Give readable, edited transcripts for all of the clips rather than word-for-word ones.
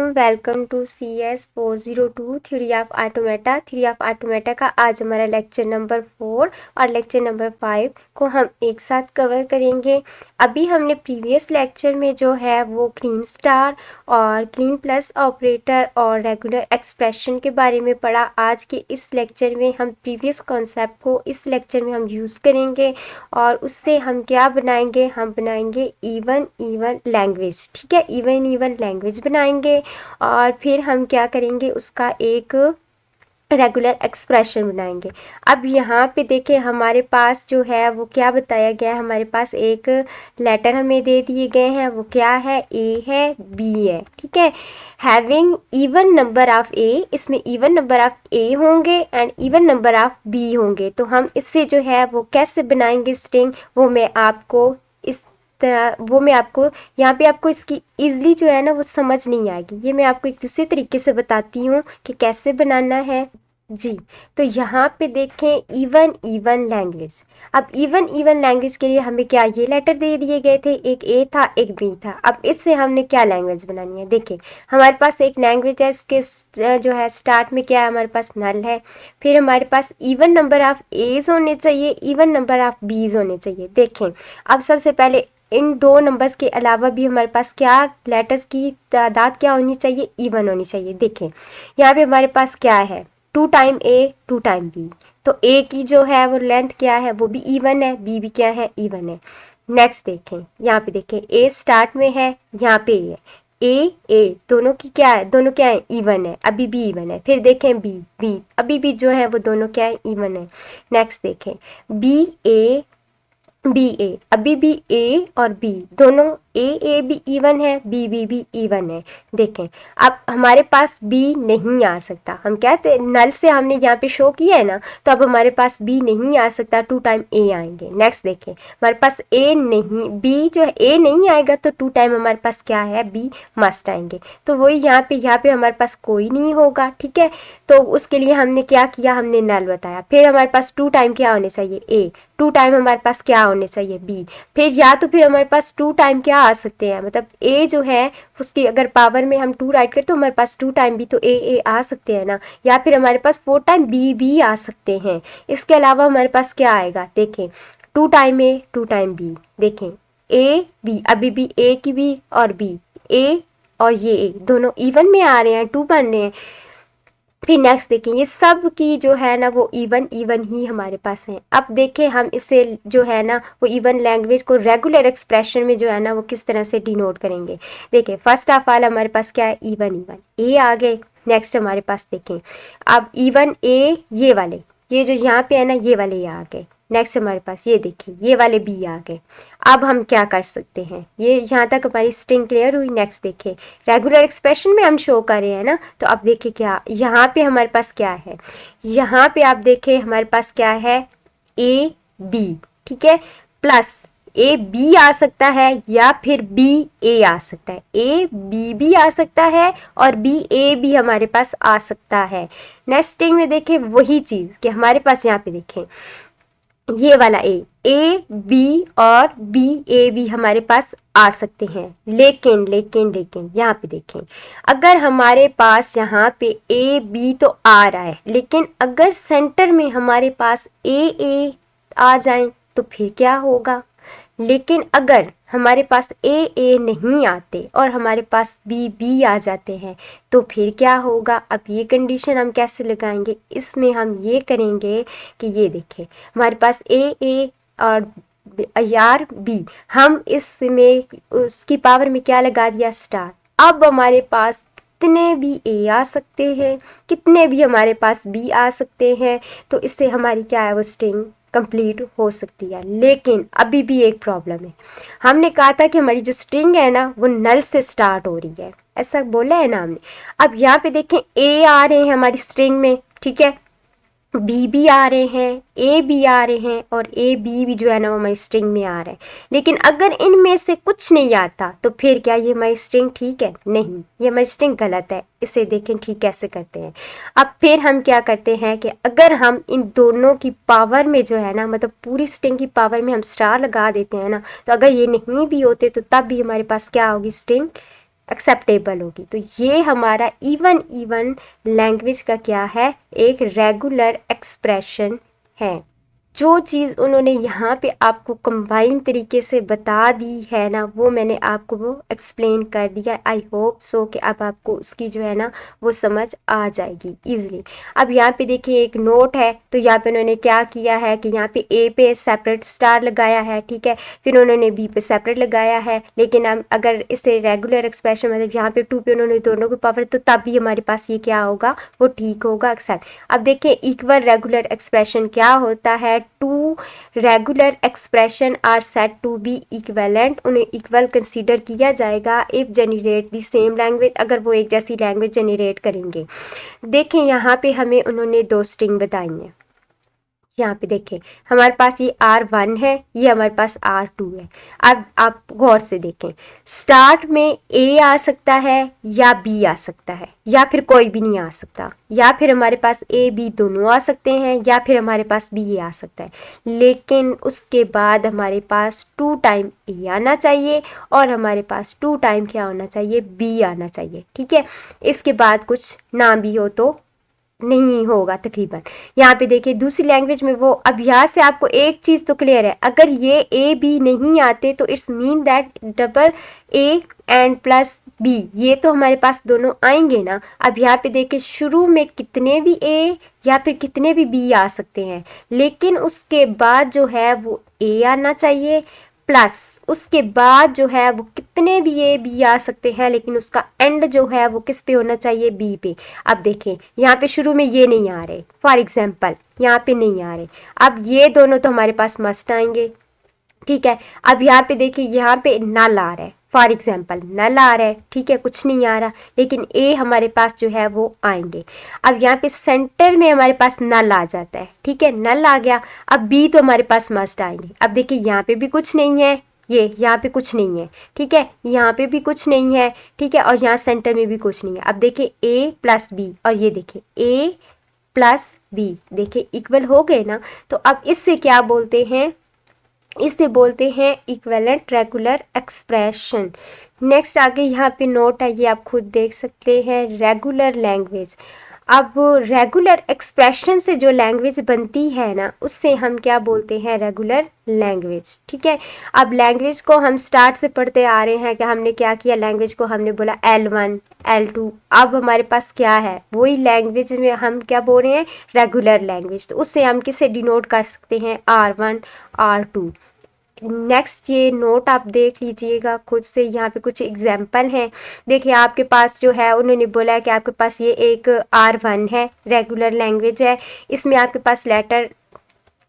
Welcome to CS402 theory of automata. Theory of automata का आज हमारा लेक्चर नंबर 4 और लेक्चर नंबर 5 को हम एक साथ कवर करेंगे। अभी हमने प्रीवियस लेक्चर में जो है वो क्लीन स्टार और क्लीन प्लस ऑपरेटर और रेगुलर एक्सप्रेशन के बारे में पढ़ा। आज के इस लेक्चर में हम प्रीवियस कॉन्सेप्ट को इस लेक्चर में हम यूज़ करेंगे और उससे हम क्या बनाएंगे, हम बनाएंगे इवन लैंग्वेज। ठीक है, इवन लैंग्वेज बनाएंगे और फिर हम क्या करेंगे, उसका एक रेगुलर एक्सप्रेशन बनाएंगे। अब यहाँ पे देखें हमारे पास जो है वो क्या बताया गया है, हमारे पास एक लेटर हमें दे दिए गए हैं, वो क्या है, ए है, बी है। ठीक है, having even number of A, इसमें इवन नंबर ऑफ ए होंगे and even number of B होंगे। तो हम इससे जो है वो कैसे बनाएंगे स्ट्रिंग, वो मैं आपको यहाँ पे आपको इसकी ईजिली जो है ना वो समझ नहीं आएगी। ये मैं आपको एक दूसरे तरीके से बताती हूँ कि कैसे बनाना है जी। तो यहाँ पे देखें इवन लैंग्वेज। अब इवन लैंग्वेज के लिए हमें क्या, ये लेटर दे दिए गए थे, एक ए था एक बी था। अब इससे हमने क्या लैंग्वेज बनानी है, देखें हमारे पास एक लैंग्वेज है, इसके जो है स्टार्ट में क्या है, हमारे पास नल है। फिर हमारे पास इवन नंबर ऑफ एज होने चाहिए, इवन नंबर ऑफ बीज होने चाहिए। देखें अब सबसे पहले इन दो नंबर्स के अलावा भी हमारे पास क्या लेटर्स की तादाद क्या होनी चाहिए, इवन होनी चाहिए। देखें यहाँ पे हमारे पास क्या है, 2 टाइम ए 2 टाइम बी, तो ए की जो है वो लेंथ क्या है, वो भी इवन है, बी भी क्या है, इवन है। नेक्स्ट देखें, यहाँ पे देखें ए स्टार्ट में है, यहाँ पे है ए दोनों की क्या है, दोनों क्या है, इवन है, अभी भी इवन है। फिर देखें बी अभी भी जो है वो दोनों क्या है, इवन है। नेक्स्ट देखें बी ए अभी भी ए और बी दोनों ए भी इवन है, बी भी इवन है। देखें अब हमारे पास बी नहीं आ सकता, हम कहते हैं नल से हमने यहाँ पे शो किया है ना, तो अब हमारे पास बी नहीं आ सकता, 2 टाइम ए आएंगे। नेक्स्ट देखें हमारे पास ए नहीं, बी जो है ए नहीं आएगा तो 2 टाइम हमारे पास क्या है, बी मस्ट आएंगे। तो वही यहाँ पे हमारे पास कोई नहीं होगा। ठीक है, तो उसके लिए हमने क्या किया, हमने नल बताया। फिर हमारे पास 2 टाइम क्या होने चाहिए, ए, 2 टाइम हमारे पास क्या होने चाहिए, बी। फिर या तो फिर हमारे पास 2 टाइम क्या आ सकते हैं, मतलब ए जो है उसकी अगर पावर में हम 2 राइट करें तो हमारे पास 2 टाइम भी तो ए आ सकते हैं ना, या फिर हमारे पास 4 टाइम बी भी आ सकते हैं। इसके अलावा हमारे पास क्या आएगा, देखें 2 टाइम ए 2 टाइम बी। देखें ए बी अभी भी ए की बी और बी, ए और ये ए दोनों इवन में आ रहे हैं, 2 बन रहे हैं। फिर नेक्स्ट देखें ये सब की जो है ना वो इवन ही हमारे पास है। अब देखें हम इसे जो है ना वो इवन लैंग्वेज को रेगुलर एक्सप्रेशन में जो है ना वो किस तरह से डिनोट करेंगे। देखें फर्स्ट ऑफ ऑल हमारे पास क्या है, इवन ए आ गए। नेक्स्ट हमारे पास देखें अब इवन ए ये वाले, ये जो यहाँ पे है ना ये वाले ये आ गए। नेक्स्ट हमारे पास ये देखिए ये वाले बी आ गए। अब हम क्या कर सकते हैं, ये यहाँ तक हमारी स्ट्रिंग क्लियर हुई। नेक्स्ट देखें रेगुलर एक्सप्रेशन में हम शो कर रहे हैं ना, तो अब देखिए क्या यहाँ पे हमारे पास क्या है, यहाँ पे आप देखें हमारे पास क्या है, ए बी। ठीक है, प्लस ए बी आ सकता है या फिर बी ए आ सकता है, ए बी भी आ सकता है और बी ए भी हमारे पास आ सकता है। नेक्स्ट स्ट्रिंग में देखें वही चीज़ कि हमारे पास यहाँ पे देखें ये वाला ए बी और बी ए भी हमारे पास आ सकते हैं। लेकिन यहाँ पे देखें अगर हमारे पास यहाँ पे ए बी तो आ रहा है, लेकिन अगर सेंटर में हमारे पास ए आ जाए तो फिर क्या होगा। लेकिन अगर हमारे पास ए नहीं आते और हमारे पास बी आ जाते हैं तो फिर क्या होगा। अब ये कंडीशन हम कैसे लगाएंगे, इसमें हम ये करेंगे कि ये देखें हमारे पास ए और यार बी, हम इसमें उसकी पावर में क्या लगा दिया, स्टार। अब हमारे पास कितने भी ए आ सकते हैं, कितने भी हमारे पास बी आ सकते हैं, तो इससे हमारी क्या है वो स्ट्रिंग कंप्लीट हो सकती है। लेकिन अभी भी एक प्रॉब्लम है, हमने कहा था कि हमारी जो स्ट्रिंग है ना वो नल से स्टार्ट हो रही है, ऐसा बोला है ना हमने। अब यहाँ पे देखें ए आ रहे हैं हमारी स्ट्रिंग में, ठीक है, बी भी आ रहे हैं, ए भी आ रहे हैं और ए बी भी जो है ना वो हमारी स्ट्रिंग में आ रहा है। लेकिन अगर इनमें से कुछ नहीं आता तो फिर क्या ये हमारी स्ट्रिंग ठीक है, नहीं, ये हमारी स्ट्रिंग गलत है। इसे देखें ठीक कैसे करते हैं। अब फिर हम क्या करते हैं कि अगर हम इन दोनों की पावर में जो है ना, मतलब पूरी स्ट्रिंग की पावर में हम स्टार लगा देते हैं ना, तो अगर ये नहीं भी होते तो तब भी हमारे पास क्या होगी, स्ट्रिंग एक्सेप्टेबल होगी। तो ये हमारा इवन लैंग्वेज का क्या है, एक रेगुलर एक्सप्रेशन है। जो चीज़ उन्होंने यहाँ पे आपको कंबाइन तरीके से बता दी है ना, वो मैंने आपको वो एक्सप्लेन कर दिया। आई होप सो कि अब आपको उसकी जो है ना वो समझ आ जाएगी इजीली। अब यहाँ पे देखिए एक नोट है, तो यहाँ पे उन्होंने क्या किया है कि यहाँ पे ए पे सेपरेट स्टार लगाया है, ठीक है, फिर उन्होंने बी पे सेपरेट लगाया है। लेकिन हम अगर इसे रेगुलर एक्सप्रेशन मतलब यहाँ पे 2 पे उन्होंने दोनों को पावर, तो तब भी हमारे पास ये क्या होगा, वो ठीक होगा, एक्सेप्ट। अब देखिए इक्वल रेगुलर एक्सप्रेशन क्या होता है, two regular expressions are set to be equivalent, उन्हें इक्वल कंसीडर किया जाएगा if generate the same language, अगर वो एक जैसी लैंग्वेज जनरेट करेंगे। देखें यहाँ पे हमें उन्होंने 2 स्ट्रिंग बताई हैं। यहाँ पे देखें हमारे पास ये R1 है, ये हमारे पास R2 है। अब आप गौर से देखें, स्टार्ट में A आ सकता है या B आ सकता है, या फिर कोई भी नहीं आ सकता, या फिर हमारे पास A B दोनों आ सकते हैं, या फिर हमारे पास B आ सकता है। लेकिन उसके बाद हमारे पास 2 टाइम A आना चाहिए और हमारे पास 2 टाइम क्या होना चाहिए, B आना चाहिए, ठीक है। इसके बाद कुछ ना भी हो तो नहीं होगा तकरीबन। यहाँ पे देखिए दूसरी लैंग्वेज में वो, अब यहाँ से आपको एक चीज़ तो क्लियर है, अगर ये ए बी नहीं आते तो it's mean that double A and plus B, ये तो हमारे पास दोनों आएंगे ना। अब यहाँ पे देखिए शुरू में कितने भी ए या फिर कितने भी बी आ सकते हैं, लेकिन उसके बाद जो है वो ए आना चाहिए, प्लस उसके बाद जो है वो कितने भी ए बी आ सकते हैं, लेकिन उसका एंड जो है वो किस पे होना चाहिए, बी पे। अब देखें यहाँ पे शुरू में ये नहीं आ रहे, फॉर एग्जाम्पल यहाँ पे नहीं आ रहे, अब ये दोनों तो हमारे पास मस्ट आएंगे, ठीक है। अब यहाँ पे देखिए यहाँ पे नल आ रहा है, फॉर एग्जाम्पल नल आ रहा है, ठीक है, कुछ नहीं आ रहा, लेकिन ए हमारे पास जो है वो आएंगे। अब यहाँ पे सेंटर में हमारे पास नल आ जाता है, ठीक है, नल आ गया। अब बी तो हमारे पास मस्ट आएंगे। अब देखिए यहाँ पे भी कुछ नहीं है, ये यहाँ पे कुछ नहीं है, ठीक है, यहाँ पे भी कुछ नहीं है, ठीक है, और यहाँ सेंटर में भी कुछ नहीं है। अब देखिए ए प्लस बी, और ये देखिए ए प्लस बी, देखिए इक्वल हो गए ना। तो अब इससे क्या बोलते हैं, इसे बोलते हैं इक्विवेलेंट रेगुलर एक्सप्रेशन। नेक्स्ट आगे यहाँ पे नोट है, ये आप खुद देख सकते हैं, रेगुलर लैंग्वेज। अब रेगुलर एक्सप्रेशन से जो लैंग्वेज बनती है ना, उससे हम क्या बोलते हैं, रेगुलर लैंग्वेज, ठीक है। अब लैंग्वेज को हम स्टार्ट से पढ़ते आ रहे हैं कि हमने क्या किया, लैंग्वेज को हमने बोला L1 L2, अब हमारे पास क्या है, वही लैंग्वेज में हम क्या बोल रहे हैं, रेगुलर लैंग्वेज। तो उससे हम किसे डिनोट कर सकते हैं, R1 R2। नेक्स्ट ये नोट आप देख लीजिएगा खुद से, यहाँ पे कुछ एग्जाम्पल हैं। देखिए आपके पास जो है उन्होंने बोला है कि आपके पास ये एक R1 है, रेगुलर लैंग्वेज है, इसमें आपके पास लेटर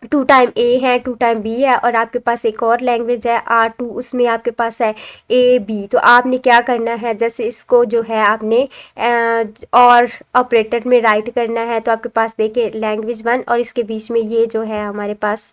2 टाइम ए है, 2 टाइम बी है, और आपके पास एक और लैंग्वेज है R2, उसमें आपके पास है ए बी। तो आपने क्या करना है, जैसे इसको जो है आपने और ऑपरेटर में राइट करना है। तो आपके पास देखिए लैंग्वेज 1 और इसके बीच में ये जो है हमारे पास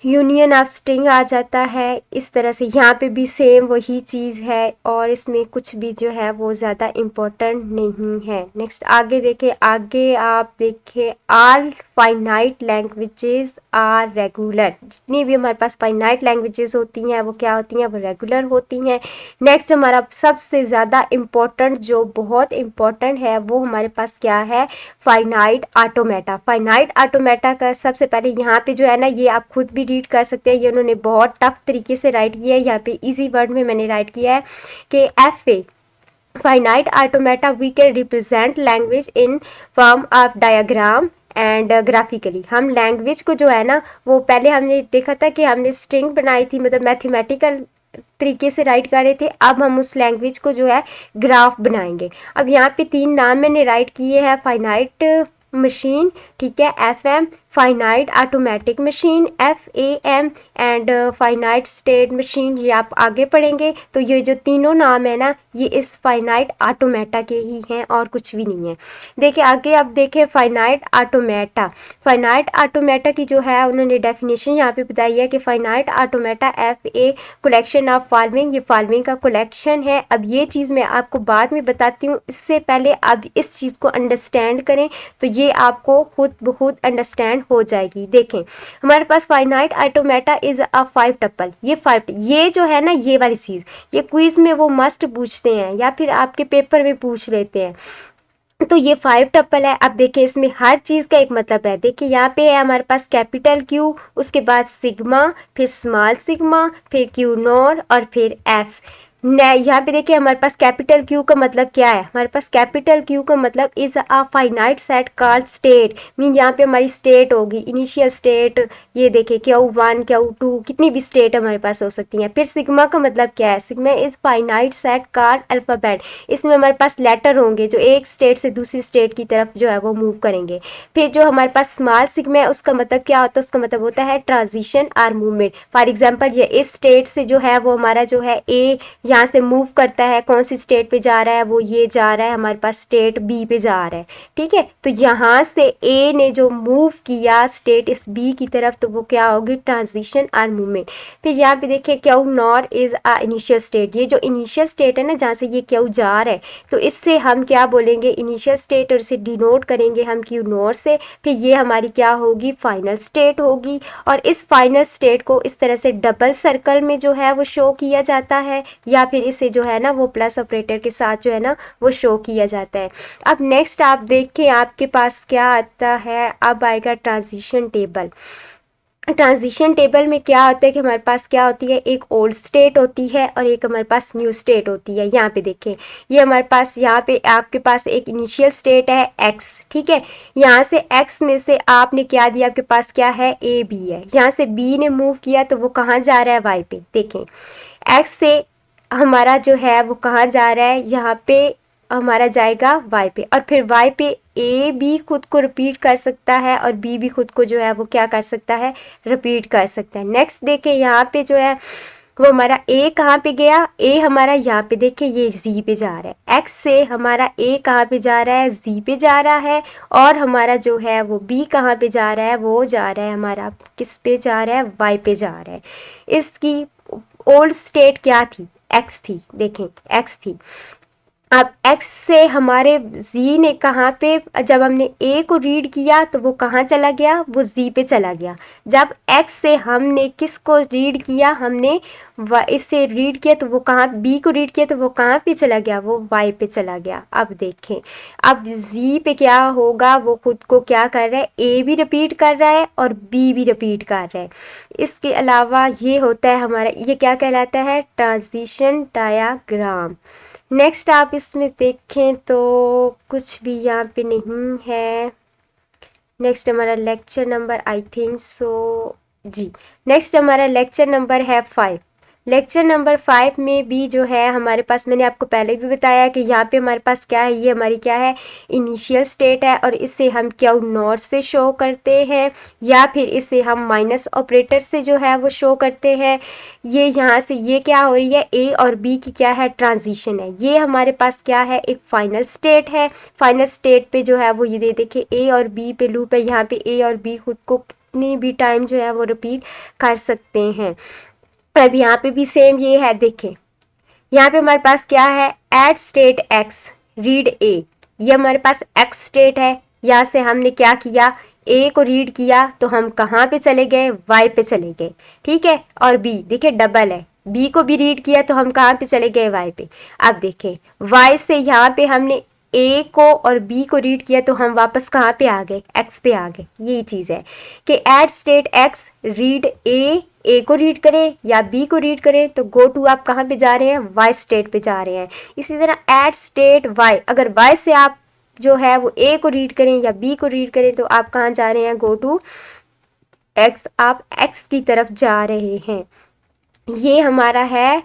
यूनियन ऑफ स्ट्रिंग आ जाता है। इस तरह से यहाँ पे भी सेम वही चीज़ है, और इसमें कुछ भी जो है वो ज़्यादा इम्पोर्टेंट नहीं है। नेक्स्ट आगे देखें, आगे आप देखें are finite languages are regular. जितनी भी हमारे पास फाइनाइट लैंग्वेजेस होती हैं वो क्या होती हैं, वो रेगुलर होती हैं। नेक्स्ट हमारा सबसे ज़्यादा इम्पोर्टेंट, जो बहुत इम्पोर्टेंट है, वो हमारे पास क्या है, फाइनाइट ऑटोमेटा। फाइनाइट ऑटोमेटा का सबसे पहले यहाँ पे जो है ना, ये आप खुद भी रीड कर सकते हैं, ये उन्होंने बहुत टफ तरीके से राइट किया है। यहाँ पे इजी वर्ड में मैंने राइट किया है कि F A finite automata we can represent language in form of diagram and graphically. हम लैंग्वेज को जो है ना, वो पहले हमने देखा था कि हमने स्ट्रिंग बनाई थी, मतलब मैथमेटिकल तरीके से राइट कर रहे थे। अब हम उस लैंग्वेज को जो है ग्राफ बनाएंगे। अब यहाँ पे 3 नाम मैंने राइट किए हैं, फाइनाइट मशीन, ठीक है, FM finite automatic machine, FAM and finite state machine, ये आप आगे पढ़ेंगे। तो ये जो तीनों नाम है ना, ये इस फाइनाइट ऑटोमेटा के ही हैं और कुछ भी नहीं है। देखिए आगे आप देखें फाइनाइट ऑटोमेटा। फाइनाइट ऑटोमेटा की जो है उन्होंने डेफिनेशन यहाँ पे बताई है कि finite automata FA collection of following, ये फॉलोइंग का कलेक्शन है। अब ये चीज़ मैं आपको बाद में बताती हूँ, इससे पहले आप इस चीज़ को अंडरस्टैंड करें। तो ये आपको खुद ब खुद अंडरस्टैंड हो जाएगी। देखें हमारे पास finite automata is a 5 tuple, ये 5, ये जो है ना ये वाली चीज़, ये क्विज में वो मस्ट पूछते हैं या फिर आपके पेपर में पूछ लेते हैं। तो ये 5 टप्पल है। अब देखिए इसमें हर चीज़ का एक मतलब है। देखिए यहाँ पे है हमारे पास कैपिटल क्यू, उसके बाद सिग्मा, फिर स्मॉल सिग्मा, फिर क्यू नॉट और फिर एफ। यहाँ पे देखिए हमारे पास कैपिटल क्यू का मतलब क्या है, हमारे पास कैपिटल क्यू का मतलब is a finite set called state, mean यहाँ पे हमारी स्टेट होगी, इनिशियल स्टेट। ये देखिए Q1 Q2 कितनी भी स्टेट हमारे पास हो सकती हैं। फिर सिग्मा का मतलब क्या है, sigma is finite set called alphabet, इसमें हमारे पास लेटर होंगे जो एक स्टेट से दूसरी स्टेट की तरफ जो है वो मूव करेंगे। फिर जो हमारे पास स्मॉल सिग्मा है उसका मतलब क्या होता है, उसका मतलब होता है ट्रांजिशन और मूवमेंट। फॉर एग्जांपल ये इस स्टेट से जो है वो हमारा जो है ए यहाँ से मूव करता है, कौन सी स्टेट पे जा रहा है, वो ये जा रहा है हमारे पास स्टेट बी पे जा रहा है। ठीक है, तो यहाँ से ए ने जो मूव किया स्टेट इस बी की तरफ, तो वो क्या होगी, ट्रांजिशन और मूवमेंट। फिर यहाँ पे देखिए Q not is a initial state, ये जो इनिशियल स्टेट है ना जहाँ से ये क्यू जा रहा है, तो इससे हम क्या बोलेंगे, इनिशियल स्टेट, और इसे डिनोट करेंगे हम क्यू नॉट से। फिर ये हमारी क्या होगी, फाइनल स्टेट होगी। और इस फाइनल स्टेट को इस तरह से डबल सर्कल में जो है वो शो किया जाता है, या फिर इसे जो है ना वो प्लस ऑपरेटर के साथ जो है ना वो शो किया जाता है। अब नेक्स्ट आप देखें आपके पास क्या आता है, अब आएगा ट्रांजिशन टेबल। ट्रांजिशन टेबल में क्या होता है कि हमारे पास क्या होती है, एक ओल्ड स्टेट होती है और एक हमारे पास न्यू स्टेट होती है। यहाँ पे देखें ये हमारे पास, यहाँ पे आपके पास एक इनिशियल स्टेट है x, ठीक है, यहाँ से x में से आपने क्या दिया, आपके पास क्या है, a b है, यहाँ से b ने मूव किया तो वो कहाँ जा रहा है, y पे। देखें x से हमारा जो है वो कहाँ जा रहा है, यहाँ पे हमारा जाएगा y पे, और फिर y पे a भी खुद को रिपीट कर सकता है और b भी खुद को जो है वो क्या कर सकता है, रिपीट कर सकता है। नेक्स्ट देखें यहाँ पे जो है वो हमारा a कहाँ पे गया, a हमारा यहाँ पे देखिए ये z पे जा रहा है, x से हमारा a कहाँ पे जा रहा है, z पे जा रहा है, और हमारा जो है वो b कहाँ पे जा रहा है, वो जा रहा है हमारा किस पे जा रहा है, y पे जा रहा है। इसकी ओल्ड स्टेट क्या थी, x थी, देखें x थी। अब x से हमारे z ने कहाँ पे, जब हमने a को रीड किया तो वो कहाँ चला गया, वो z पे चला गया। जब x से हमने किसको रीड किया, हमने इससे रीड किया तो वो कहाँ, b को रीड किया तो वो कहाँ पे चला गया, वो y पे चला गया। अब देखें अब z पे क्या होगा, वो खुद को क्या कर रहा है, a भी रिपीट कर रहा है और b भी रिपीट कर रहा है। इसके अलावा ये होता है हमारा, ये क्या कहलाता है, ट्रांजिशन डायग्राम। नेक्स्ट आप इसमें देखें तो कुछ भी यहाँ पे नहीं है। नेक्स्ट हमारा lecture number I think so जी, नेक्स्ट हमारा लेक्चर नंबर है 5। लेक्चर नंबर 5 में भी जो है हमारे पास, मैंने आपको पहले भी बताया कि यहाँ पे हमारे पास क्या है, ये हमारी क्या है, इनिशियल स्टेट है, और इसे हम क्यू नॉट से शो करते हैं, या फिर इसे हम माइनस ऑपरेटर से जो है वो शो करते हैं। ये यहाँ से ये क्या हो रही है, ए और बी की क्या है, ट्रांजिशन है। ये हमारे पास क्या है, एक फाइनल स्टेट है। फाइनल स्टेट पे जो है वो ये देखिए ए और बी पे लूप है, यहाँ पे ए और बी खुद को कितनी भी टाइम जो है वो रिपीट कर सकते हैं। अब यहाँ पे भी सेम ये है, देखें यहाँ पे हमारे पास क्या है, at state x read a, ये हमारे पास x स्टेट है। यहाँ से हमने क्या किया, a को रीड किया तो हम कहाँ पे चले गए, y पे चले गए, ठीक है। और b देखिए डबल है, b को भी रीड किया तो हम कहाँ पे चले गए, y पे। अब देखें y से यहाँ पे हमने a को और b को रीड किया तो हम वापस कहाँ पे आ गए, x पे आ गए। यही चीज़ है कि at state x read a को रीड करें या b को रीड करें तो गो टू आप कहाँ पे जा रहे हैं, y स्टेट पे जा रहे हैं। इसी तरह एट स्टेट y, अगर y से आप जो है वो a को रीड करें या b को रीड करें तो आप कहाँ जा रहे हैं, गो टू x, आप x की तरफ जा रहे हैं। ये हमारा है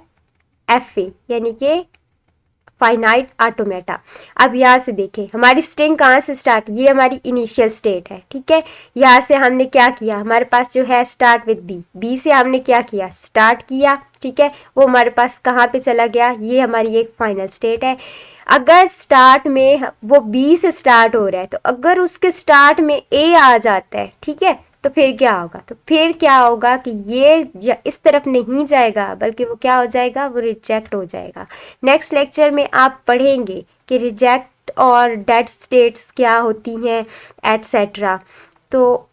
FA यानी कि फाइनाइट ऑटोमेटा। अब यहाँ से देखें हमारी स्ट्रिंग कहाँ से स्टार्ट, ये हमारी इनिशियल स्टेट है, ठीक है। यहाँ से हमने क्या किया, हमारे पास जो है स्टार्ट विद बी, बी से हमने क्या किया, स्टार्ट किया, ठीक है। वो हमारे पास कहाँ पे चला गया, ये हमारी एक फाइनल स्टेट है। अगर स्टार्ट में वो बी से स्टार्ट हो रहा है तो अगर उसके स्टार्ट में ए आ जाता है, ठीक है, तो फिर क्या होगा, तो फिर क्या होगा कि ये इस तरफ नहीं जाएगा बल्कि वो क्या हो जाएगा, वो रिजेक्ट हो जाएगा। नेक्स्ट लेक्चर में आप पढ़ेंगे कि रिजेक्ट और डेड स्टेट्स क्या होती हैं, एटसेट्रा। तो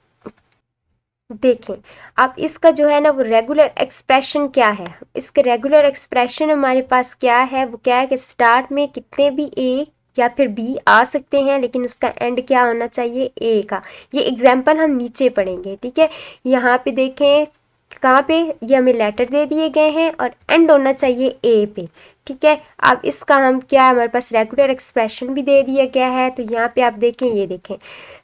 देखें, अब इसका जो है ना वो रेगुलर एक्सप्रेशन क्या है, इसके रेगुलर एक्सप्रेशन हमारे पास क्या है, वो क्या है कि स्टार्ट में कितने भी ए या फिर बी आ सकते हैं, लेकिन उसका एंड क्या होना चाहिए, ए का। ये एग्जाम्पल हम नीचे पढ़ेंगे, ठीक है। यहाँ पे देखें कहाँ पे, ये हमें लेटर दे दिए गए हैं और एंड होना चाहिए ए पे, ठीक है। अब इसका हम क्या, हमारे पास रेगुलर एक्सप्रेशन भी दे दिया गया है। तो यहाँ पे आप देखें, ये देखें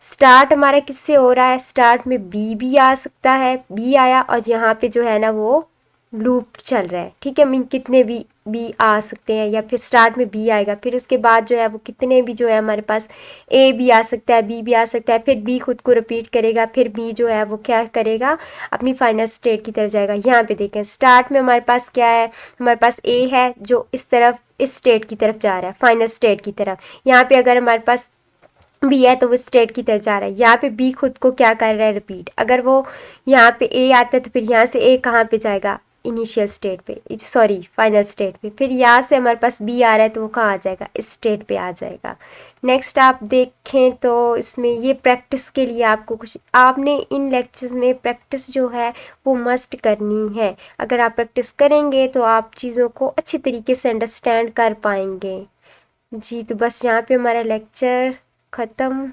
स्टार्ट हमारा किससे हो रहा है, स्टार्ट में बी भी आ सकता है, बी आया और यहाँ पे जो है ना वो लूप चल रहा है, ठीक है। मीन कितने भी बी आ सकते हैं, या फिर स्टार्ट में बी आएगा, फिर उसके बाद जो है वो कितने भी जो है हमारे पास ए भी आ सकता है, बी भी आ सकता है, फिर बी खुद को रिपीट करेगा, फिर बी जो है वो क्या करेगा, अपनी फाइनल स्टेट की तरफ जाएगा। यहाँ पे देखें स्टार्ट में हमारे पास क्या है, हमारे पास ए है जो इस तरफ इस स्टेट की तरफ जा रहा है, फाइनल स्टेट की तरफ। यहाँ पे अगर हमारे पास बी है तो वो स्टेट की तरफ जा रहा है, यहाँ पे बी खुद को क्या कर रहा है, रिपीट। अगर वो यहाँ पे ए आता है तो फिर यहाँ से ए कहाँ पे जाएगा, इनिशियल स्टेट पे, सॉरी फाइनल स्टेट पे। फिर यहाँ से हमारे पास बी आ रहा है तो वो कहाँ आ जाएगा, इस स्टेट पे आ जाएगा। नेक्स्ट आप देखें तो इसमें ये प्रैक्टिस के लिए आपको कुछ, आपने इन लेक्चर्स में प्रैक्टिस जो है वो मस्ट करनी है। अगर आप प्रैक्टिस करेंगे तो आप चीज़ों को अच्छी तरीके से अंडरस्टैंड कर पाएंगे। जी तो बस यहाँ पे हमारा लेक्चर ख़त्म।